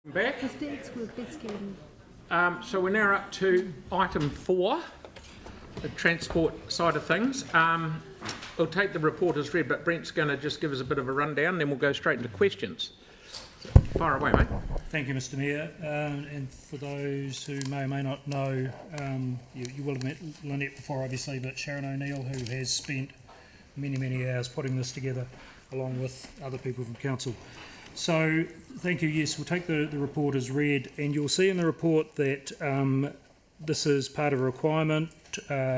Back. Back. So we're now up to item 4, the transport side of things. We'll take the report as read, but Brent's going to just give us a bit of a rundown, then we'll go straight into questions. Fire away, mate. Thank you, Mr Mayor. And for those who may or may not know, you will have met Lynette before, obviously, but Sharon O'Neill, who has spent many hours putting this together, along with other people from council. So, thank you. Yes, we'll take the report as read, and you'll see in the report that this is part of a requirement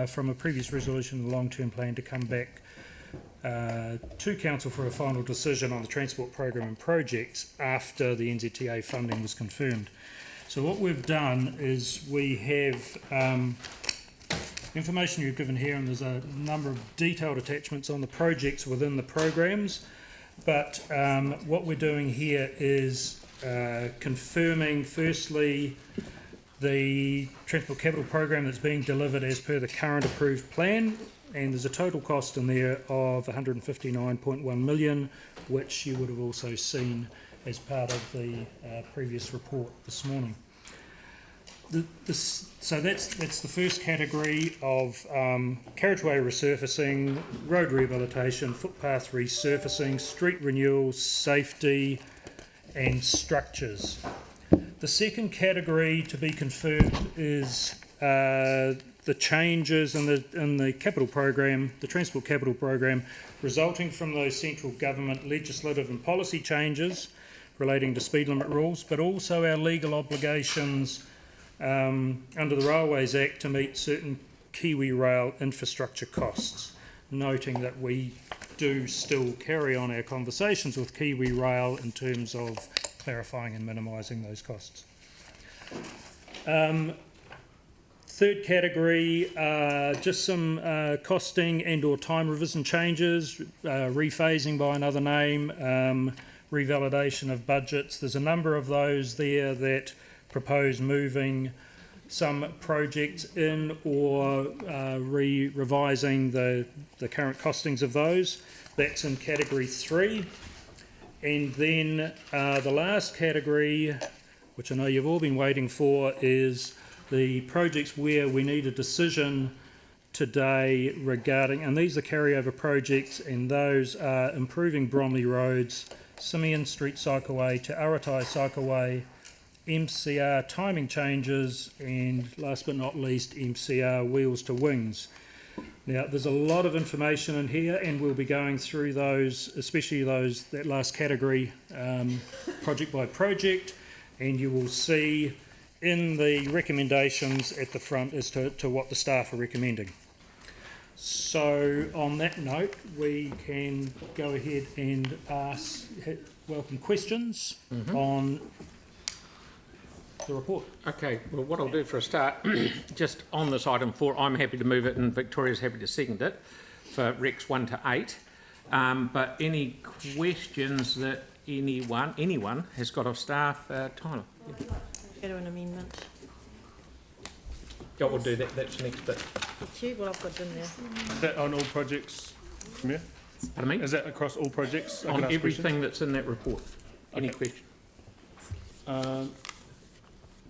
from a previous resolution, the long-term plan, to come back to council for a final decision on the transport program and projects after the NZTA funding was confirmed. So what we've done is we have information you've given here, and there's a number of detailed attachments on the projects within the programs. But what we're doing here is confirming, firstly, the Transport Capital Program that's being delivered as per the current approved plan, and there's a total cost in there of 159.1 million, which you would have also seen as part of the previous report this morning. So that's the first category of carriageway resurfacing, road rehabilitation, footpath resurfacing, street renewal, safety and structures. The second category to be confirmed is the changes in the capital program, the Transport Capital Program, resulting from those central government legislative and policy changes relating to speed limit rules, but also our legal obligations under the Railways Act to meet certain Kiwi Rail infrastructure costs, noting that we do still carry on our conversations with Kiwi Rail in terms of clarifying and minimising those costs. Third category, just some costing and or time revision changes, rephasing by another name, revalidation of budgets. There's a number of those there that propose moving some projects in or revising the current costings of those. That's in category 3. And then the last category, which I know you've all been waiting for, is the projects where we need a decision today regarding, and these are carryover projects, and those are improving Bromley Roads, Simeon Street Cycleway to Aratai Cycleway, MCR timing changes, and last but not least, MCR wheels to wings. Now, there's a lot of information in here, and we'll be going through those, especially that last category, project by project, and you will see in the recommendations at the front as to what the staff are recommending. So, on that note, we can go ahead and welcome questions on the report. Okay, well, what I'll do for a start, just on this item 4, I'm happy to move it and Victoria's happy to second it for Recs 1 to 8. But any questions that anyone has got of staff, Tyler? Shadow an amendment. Yeah, we'll do that. That's the next bit. Well, I've got it in there. Is that on all projects, Premier? Pardon me? Is that across all projects? On everything that's in that report. Any question?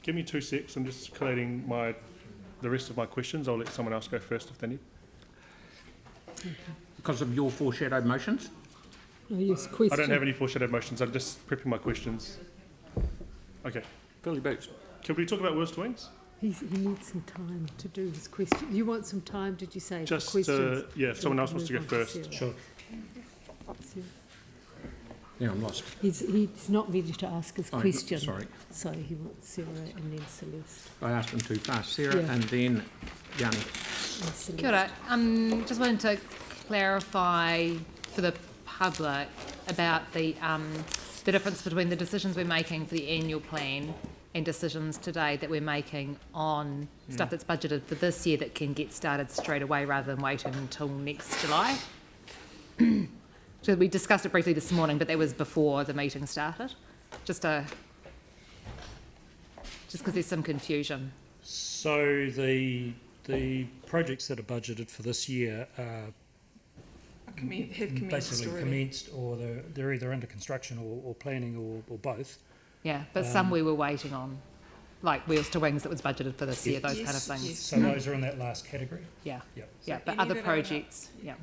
Give me 2 secs. I'm just collating the rest of my questions. I'll let someone else go first if they need. Because of your foreshadowed motions? Oh, yes, question. I don't have any foreshadowed motions. I'm just prepping my questions. Okay. Billy Boots. Can we talk about wheels to wings? He needs some time to do his question. You want some time, did you say, Just, for questions? yeah, if someone else wants to go first. Sure. Yeah, I'm lost. He's not ready to ask his question. Sorry. So he wants Sarah and then Celeste. I asked him too fast. Sarah Yeah. and then Yanni. Kia ora. Just wanted to clarify for the public about the difference between the decisions we're making for the annual plan and decisions today that we're making on stuff that's budgeted for this year that can get started straight away rather than waiting until next July. So we discussed it briefly this morning, but that was before the meeting started. Just because there's some confusion. So the projects that are budgeted for this year are have commenced basically already. commenced, or they're either under construction or planning or both. Yeah, but some we were waiting on, like Wheels to Wings that was budgeted for this year, those kind of Yes, things. yes. So those are in that last category? Yeah, Yep. yeah, So but any other that are not- projects, yeah.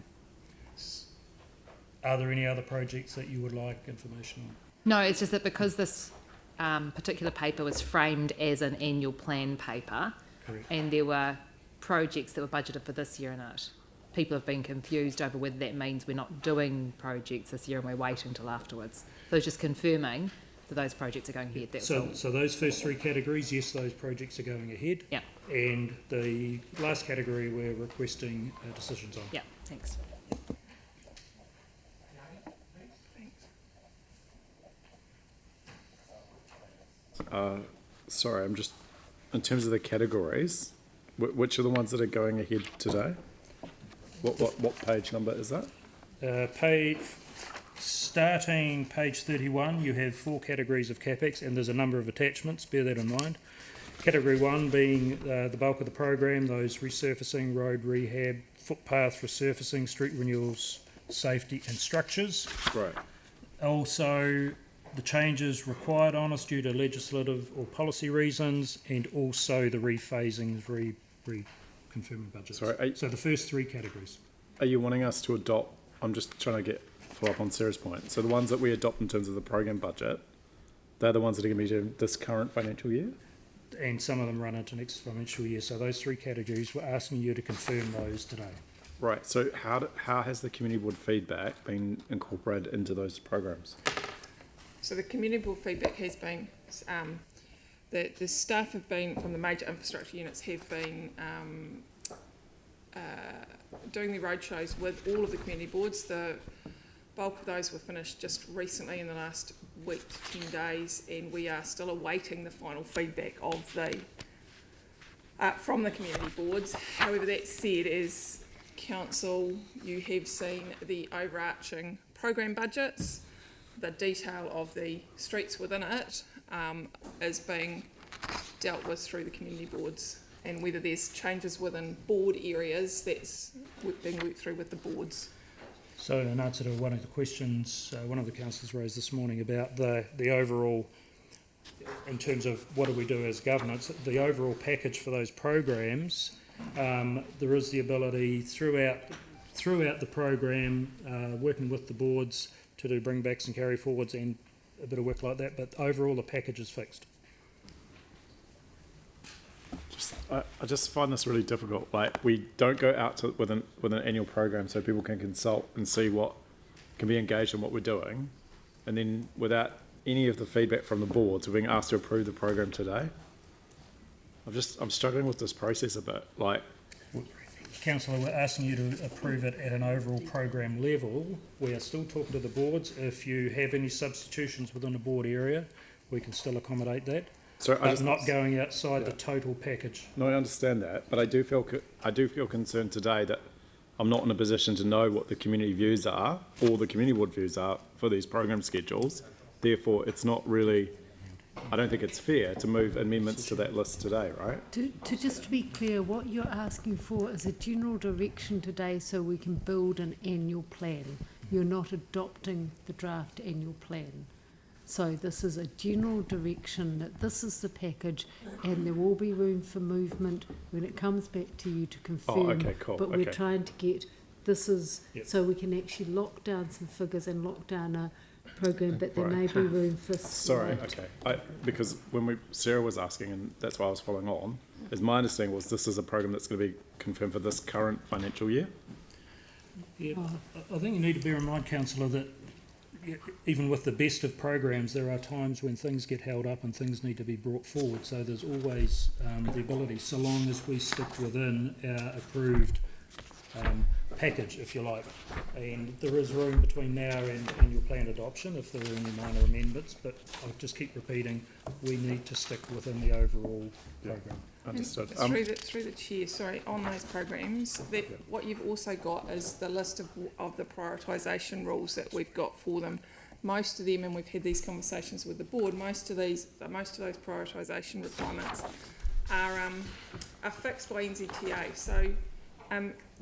Are there any other projects that you would like information on? No, it's just that because this particular paper was framed as an annual plan paper, Correct. and there were projects that were budgeted for this year in it, people have been confused over whether that means we're not doing projects this year and we're waiting till afterwards. So it's just confirming that those projects are going ahead, that's all. So those first three categories, yes, those projects are going ahead. Yeah, And the last category we're requesting decisions on. yeah, thanks. Sorry, I'm just, in terms of the categories, which are the ones that are going ahead today? What page number is that? Starting page 31, you have 4 categories of CapEx, and there's a number of attachments, bear that in mind. Category 1 being the bulk of the program, those resurfacing, road rehab, footpath resurfacing, street renewals, safety and structures. Right. Also, the changes required on us due to legislative or policy reasons, and also the rephasings, reconfirming budgets. Sorry, So the first 3 categories. Are you wanting us to adopt, I'm just trying to follow up on Sarah's point. So the ones that we adopt in terms of the program budget, they're the ones that are going to be doing this current financial year? And some of them run into next financial year. So those 3 categories, we're asking you to confirm those today. Right, so how has the community board feedback been incorporated into those programs? So the community board feedback has been, the staff have been, from the major infrastructure units, have been doing the roadshows with all of the community boards. The bulk of those were finished just recently in the last week to 10 days, and we are still awaiting the final feedback of the from the community boards. However, that said, as council, you have seen the overarching program budgets. The detail of the streets within it is being dealt with through the community boards, and whether there's changes within board areas, that's being worked through with the boards. So in answer to one of the questions one of the councillors raised this morning about the overall, in terms of what do we do as governance, the overall package for those programs, there is the ability throughout the program, working with the boards to do bringbacks and carry forwards and a bit of work like that, but overall the package is fixed. I just find this really difficult. Like, we don't go out with an annual program so people can consult and see what can be engaged in what we're doing, and then without any of the feedback from the boards, we're being asked to approve the program today. I'm struggling with this process a bit. Like, Councillor, we're asking you to approve it at an overall program level. We are still talking to the boards. If you have any substitutions within a board area, we can still accommodate that. so But not going outside the total package. No, I understand that, but I do feel concerned today that I'm not in a position to know what the community views are or the community board views are for these program schedules. Therefore, it's not really, I don't think it's fair to move amendments to that list today, right? Just to be clear, what you're asking for is a general direction today so we can build an annual plan. You're not adopting the draft annual plan. So this is a general direction that this is the package, and there will be room for movement when it comes back to you to confirm. okay, cool, But we're okay. trying to get, this is, Yep. so we can actually lock down some figures and lock down a program, but there may Right. be room for Sorry, slight- okay. Because when Sarah was asking, and that's why I was following on, is my understanding was this is a program that's going to be confirmed for this current financial year? Yeah, I think you need to bear in mind, councillor, that even with the best of programs, there are times when things get held up and things need to be brought forward. So there's always the ability, so long as we stick within our approved package, if you like. And there is room between now and annual plan adoption if there are any minor amendments, but I'll just keep repeating, we need to stick within the overall program. Understood. Through the chair, sorry, on those programs, what you've also got is the list of the prioritisation rules that we've got for them. Most of them, and we've had these conversations with the board, most of those prioritisation requirements are fixed by NZTA. So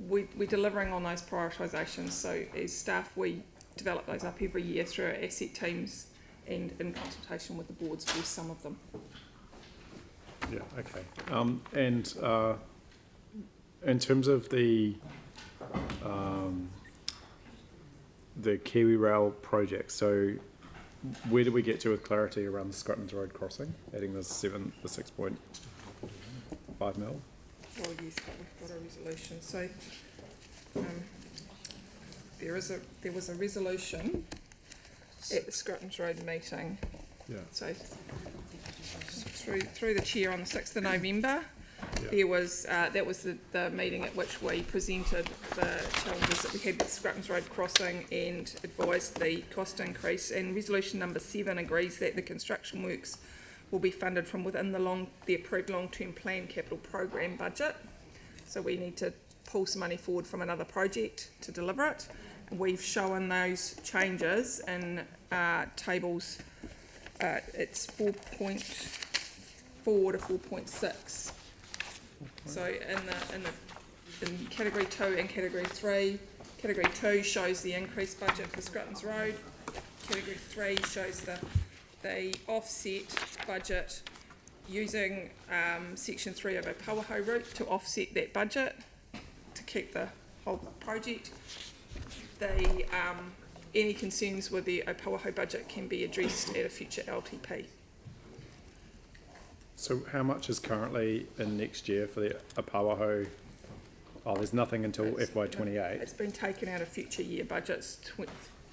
we're delivering on those prioritisations. So as staff, we develop those up every year through our asset teams and in consultation with the boards with some of them. Yeah, okay. And in terms of the Kiwi Rail project, so where did we get to with clarity around the Scrutton's Road crossing, adding the 6.5 mil? Well, yes, but we've got a resolution, so, there was a resolution at the Scrutton's Road meeting. Yeah. So, through the chair on the 6th of November, Yeah. there was, that was the meeting at which we presented the challenges that we had with Scrutton's Road crossing and advised the cost increase. And resolution number 7 agrees that the construction works will be funded from within the approved long-term plan capital program budget. So we need to pull some money forward from another project to deliver it. And we've shown those changes in tables. It's 4.4 to 4.6. So in category 2 and category 3, category 2 shows the increased budget for Scrutton's Road. Category 3 shows the offset budget using section 3 of a Pauaho route to offset that budget to keep the whole project. Any concerns with the Pauaho budget can be addressed at a future LTP. So how much is currently in next year for the Pauaho? Oh, there's nothing until FY28. It's been taken out of future year budgets,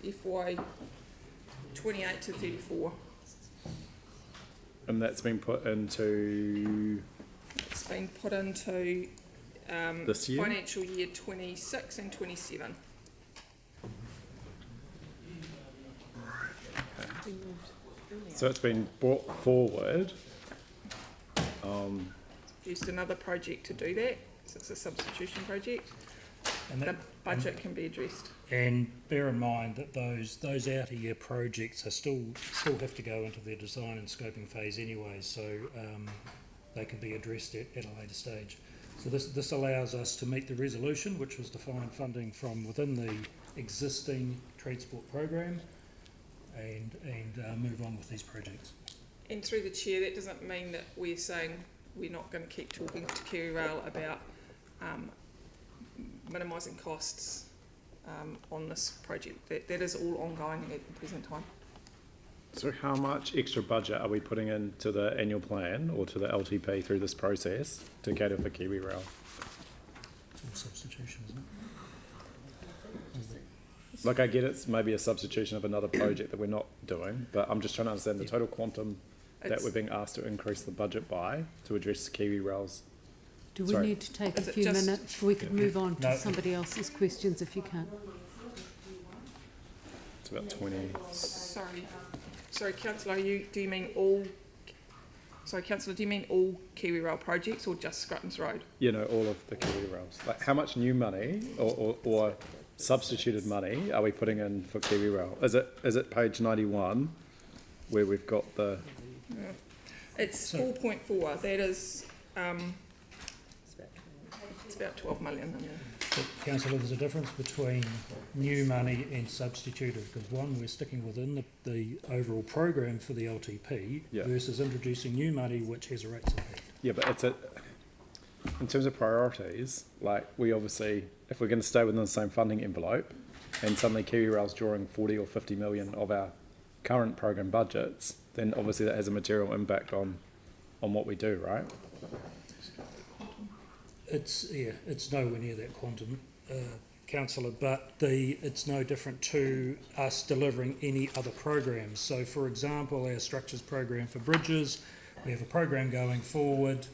FY 28 to 34. And that's been put into It's been put into this year? financial year 26 and 27. So it's been brought forward. Used another project to do that, so it's a substitution project. And The that, budget can be addressed. and bear in mind that those outer year projects are still have to go into their design and scoping phase anyway, so they can be addressed at a later stage. So this allows us to meet the resolution, which was to find funding from within the existing transport program, and move on with these projects. And through the chair, that doesn't mean that we're saying we're not going to keep talking to Kiwi Rail about minimising costs on this project. That is all ongoing at the present time. So how much extra budget are we putting into the annual plan or to the LTP through this process to cater for Kiwi Rail? It's all substitution, isn't it? Like I get it's maybe a substitution of another project that we're not doing, but I'm just trying to understand the total quantum that It's- we're being asked to increase the budget by to address Kiwi Rail's. Do we Sorry. need to take a Is it few just- minutes? We could move on to No. somebody else's questions if you can't. It's about 20. Sorry, councillor, do you mean all? Sorry, councillor, do you mean all Kiwi Rail projects or just Scrutton's Road? You know, all of the Kiwi Rails. Like how much new money or substituted money are we putting in for Kiwi Rail? Is it page 91 where we've got the It's 4.4. That is, it's about 12 million in there. But councillor, there's a difference between new money and substituted, because one, we're sticking within the overall program for the LTP Yeah. versus introducing new money which has a rates impact. yeah, but in terms of priorities, like we obviously, if we're going to stay within the same funding envelope, and suddenly Kiwi Rail's drawing 40 or 50 million of our current program budgets, then obviously that has a material impact on what we do, right? It's nowhere near that quantum, councillor, but it's no different to us delivering any other programs. So for example, our structures program for bridges, we have a program going forward,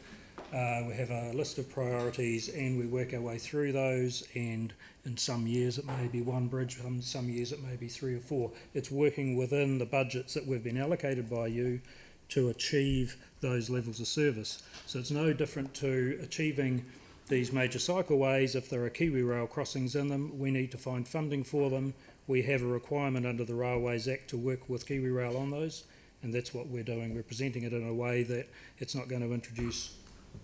we have a list of priorities and we work our way through those, and in some years it may be one bridge, some years it may be 3 or 4. It's working within the budgets that we've been allocated by you to achieve those levels of service. So it's no different to achieving these major cycleways. If there are Kiwi Rail crossings in them, we need to find funding for them. We have a requirement under the Railways Act to work with Kiwi Rail on those, and that's what we're doing. We're presenting it in a way that it's not going to introduce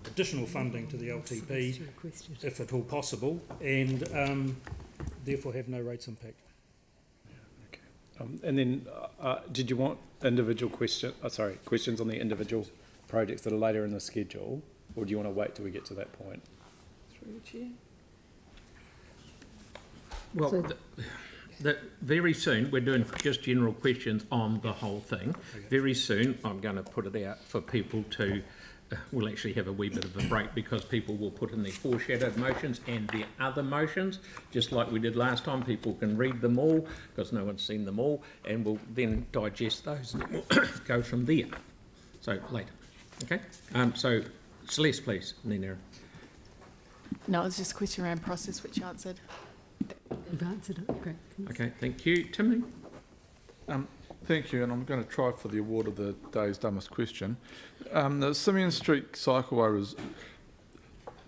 additional funding to the LTP, if at all possible, and therefore have no rates impact. And then, did you want individual questions on the individual projects that are later in the schedule, or do you want to wait till we get to that point? Through the chair. Well, So- very soon, we're doing just general questions on the whole thing. Very soon, I'm going to put it out for people to, we'll actually have a wee bit of a break because people will put in their foreshadowed motions and their other motions, just like we did last time. People can read them all because no one's seen them all, and we'll then digest those and we'll go from there. So later, okay? So Celeste, please, Nina. No, it's just a question around process, which you answered. You've answered it, great. Okay, thank you. Timmy? Thank you, and I'm going to try for the award of the day's dumbest question. The Simeon Street Cycleway was,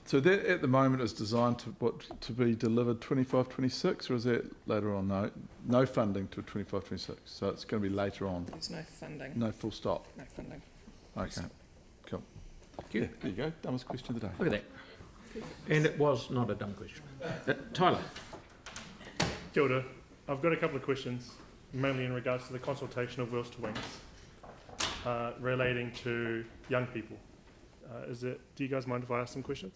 so that at the moment is designed to be delivered 25-26, or is that later on? No funding till 25-26, so it's going to be later on. There's no funding. No full stop. No funding. Okay, cool. Thank you. Yeah, there you go. Dumbest question of the day. Look at that. And it was not a dumb question. Tyler? Kia ora. I've got a couple of questions, mainly in regards to the consultation of Wheels to Wings, relating to young people. Do you guys mind if I ask some questions?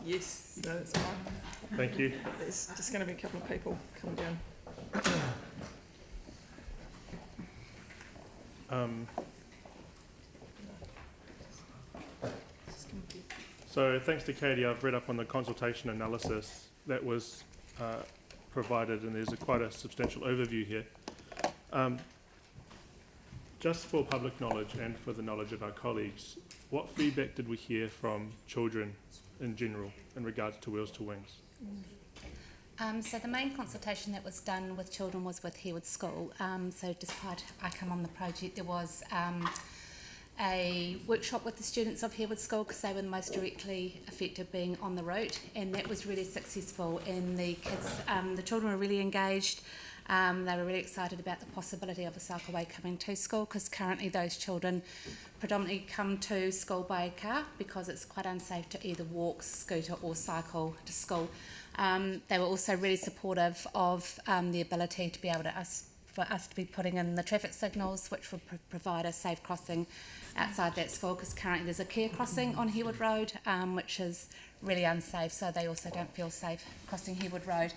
Yes, no, that's fine. Thank you. There's just going to be a couple of people coming down. So thanks to Katie, I've read up on the consultation analysis that was provided, and there's quite a substantial overview here. Just for public knowledge and for the knowledge of our colleagues, what feedback did we hear from children in general in regards to Wheels to Wings? So the main consultation that was done with children was with Harewood School. So despite I come on the project, there was a workshop with the students of Harewood School because they were the most directly affected being on the route, and that was really successful. And the kids, the children were really engaged. They were really excited about the possibility of a cycleway coming to school because currently those children predominantly come to school by car because it's quite unsafe to either walk, scooter or cycle to school. They were also really supportive of the ability to be able to for us to be putting in the traffic signals which would provide a safe crossing outside that school because currently there's a care crossing on Harewood Road which is really unsafe, so they also don't feel safe crossing Harewood Road.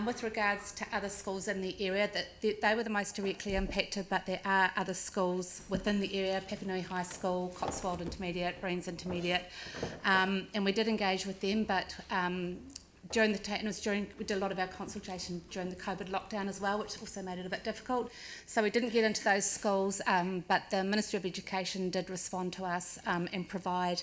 With regards to other schools in the area, they were the most directly impacted, but there are other schools within the area, Papanui High School, Cotswold Intermediate, Breens Intermediate, and we did engage with them, but we did a lot of our consultation during the COVID lockdown as well, which also made it a bit difficult. So we didn't get into those schools, but the Ministry of Education did respond to us and provide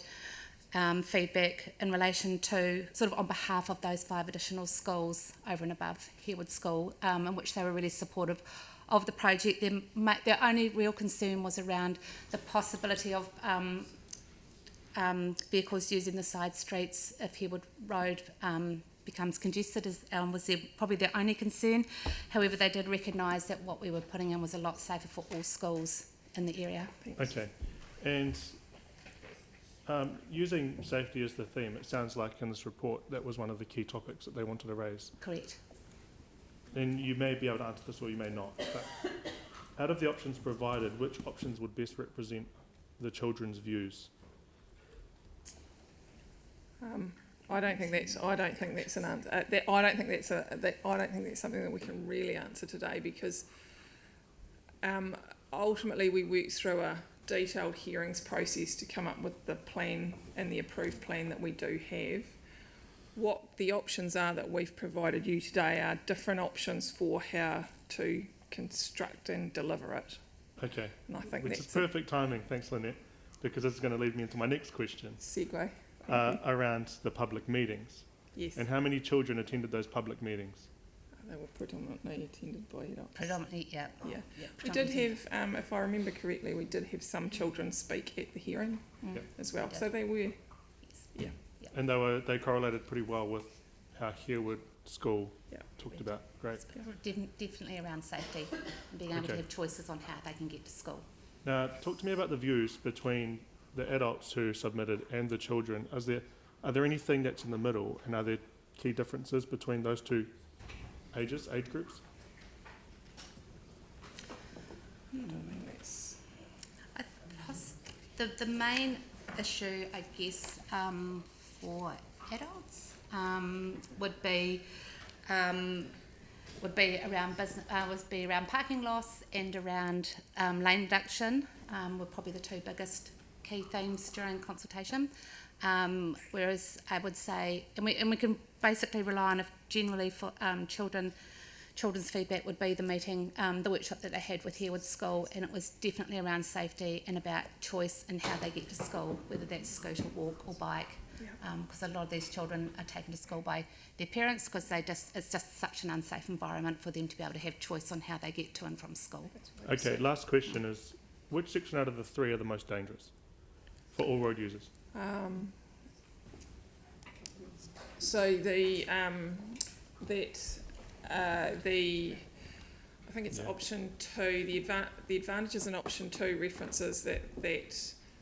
feedback in relation to, sort of on behalf of those 5 additional schools over and above Harewood School, in which they were really supportive of the project. Their only real concern was around the possibility of vehicles using the side streets if Harewood Road becomes congested, was probably their only concern. However, they did recognise that what we were putting in was a lot safer for all schools in the area. Okay, and using safety as the theme, it sounds like in this report that was one of the key topics that they wanted to raise. Correct. And you may be able to answer this or you may not, but out of the options provided, which options would best represent the children's views? I don't think that's an answer. I don't think that's something that we can really answer today because ultimately we work through a detailed hearings process to come up with the plan and the approved plan that we do have. What the options are that we've provided you today are different options for how to construct and deliver it. Okay, And I think which that's is perfect timing, thanks Lynette, because this is going to lead me into my next question. Segue. Around the public meetings. Yes. And how many children attended those public meetings? They were predominantly attended by adults. Predominantly, yeah. Yeah. Yeah, We did have, if I remember correctly, we did have some children speak at the hearing as well. We So they were, Yes. And they correlated pretty well with how Harewood School talked about. Great. Definitely around safety and being able to have choices on how they can get to school. Now, talk to me about the views between the adults who submitted and the children. Are there anything that's in the middle, and are there key differences between those two age groups? The main issue, I guess, for adults would be around business, would be around parking loss and around lane reduction. Were probably the two biggest key themes during consultation. Whereas I would say, and we can basically rely on, if generally for children's feedback would be the meeting, the workshop that they had with Harewood School, and it was definitely around safety and about choice and how they get to school, whether that's scooter, walk or bike, because a lot of these children are taken to school by their parents because it's just such an unsafe environment for them to be able to have choice on how they get to and from school. Okay, last question is, which section out of the three are the most dangerous for all road users? So the I think it's option 2. The advantages in option 2 references that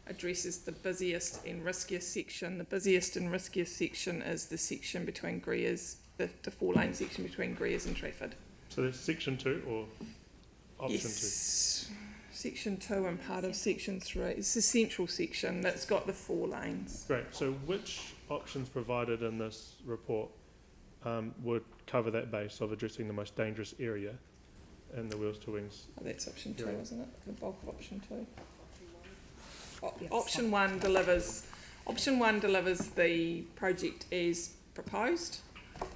addresses the busiest and riskiest section. The busiest and riskiest section is the section between Greers, the 4-lane section between Greers and Trafford. So that's section 2 or option 2? Section 2 and part of section 3. It's the central section that's got the 4 lanes. Great. So which options provided in this report would cover that base of addressing the most dangerous area in the wheels to wings? Oh, that's option 2, isn't it? The bulk of option 2. Option 1 delivers the project as proposed.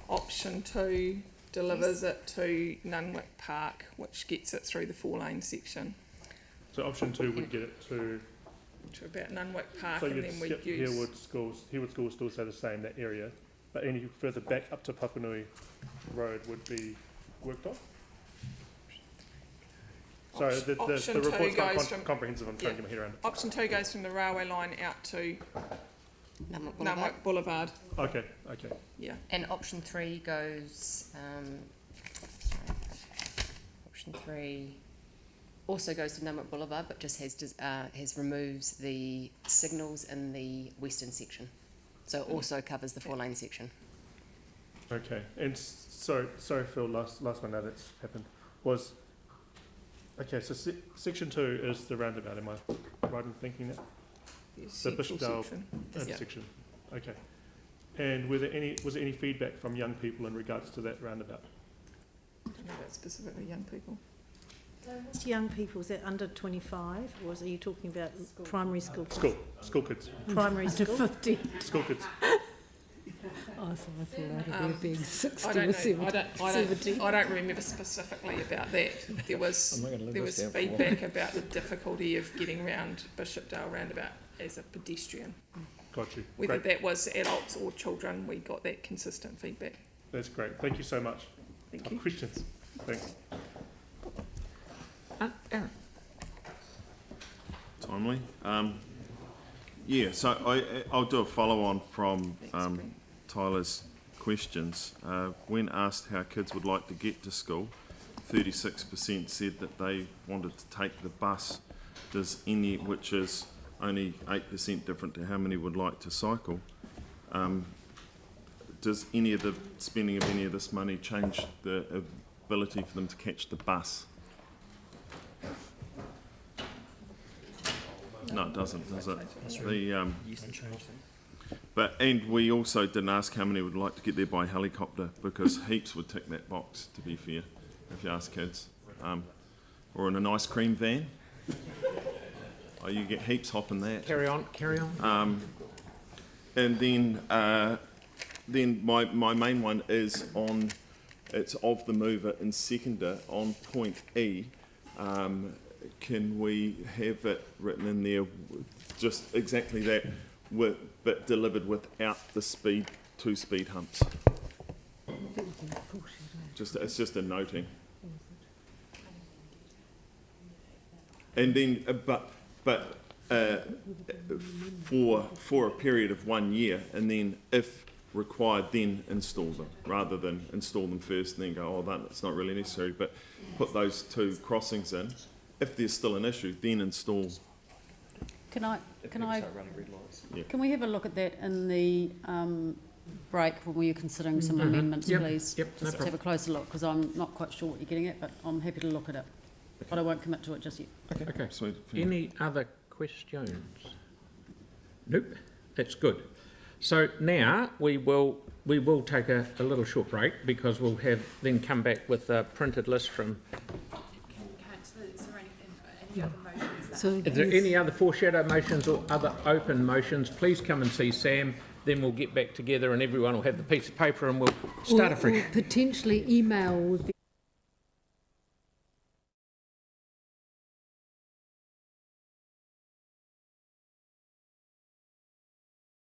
Option 2 delivers it to Nunwick Park, which gets it through the 4-lane section. So option 2 would get it to about Nunwick Park, so and you'd then skip we'd use Harewood Schools would still say the same, that area, but any further back up to Papanui Road would be worked on? Sorry, the report's not comprehensive, I'm trying to get my head around it. Option 2 goes from the railway line out to Nunwick Boulevard. Okay. Yeah. And option 3 goes, option 3 also goes to Nunwick Boulevard, but just removes the signals in the western section. So it also covers the 4-lane section. Okay, and sorry Phil, last one now that's happened was, okay, so section 2 is the roundabout, am I right in thinking that? The Bishopdale intersection. Okay. And was there any feedback from young people in regards to that roundabout? I don't know about specifically young people. What's young people? Is that under 25, or are you talking about primary school? School kids. Primary Under school. 50. School kids. Oh, so I thought I'd be being 60 or 70. I don't remember specifically about that. There was feedback about the difficulty of getting around Bishopdale roundabout as a pedestrian. Got you. Whether that was adults or children, we got that consistent feedback. That's great. Thank you so much. Thank you. Questions? Thanks. Aaron. Timely. So I'll do a follow-on from Tyler's questions. When asked how kids would like to get to school, 36% said that they wanted to take the bus. Which is only 8% different to how many would like to cycle. Does any of the spending of any of this money change the ability for them to catch the bus? No, it doesn't, does it? And we also didn't ask how many would like to get there by helicopter, because heaps would tick that box, to be fair, if you ask kids. Or in an ice cream van. Oh, you get heaps hopping that. Carry on. And then my main one is on, it's of the mover and seconder on point E. Can we have it written in there, just exactly that, but delivered without the 2 speed humps? It's just a noting. And then, for a period of 1 year, and then if required, then install them, rather than install them first and then go, that's not really necessary, but put those 2 crossings in. If there's still an issue, then install. Can we have a look at that in the break when we're considering some amendments, please? Yep, Just have a closer look, because I'm not quite sure what you're getting at, but I'm happy to look at it. but I won't commit to it just yet. Okay. Sweet. Any other questions? Nope, that's good. So now we will take a little short break because we'll have then come back with a printed list from. So If there are any other foreshadow motions or other open motions, please come and see Sam. Then we'll get back together and everyone will have the piece of paper and we'll start afresh. Or potentially email would be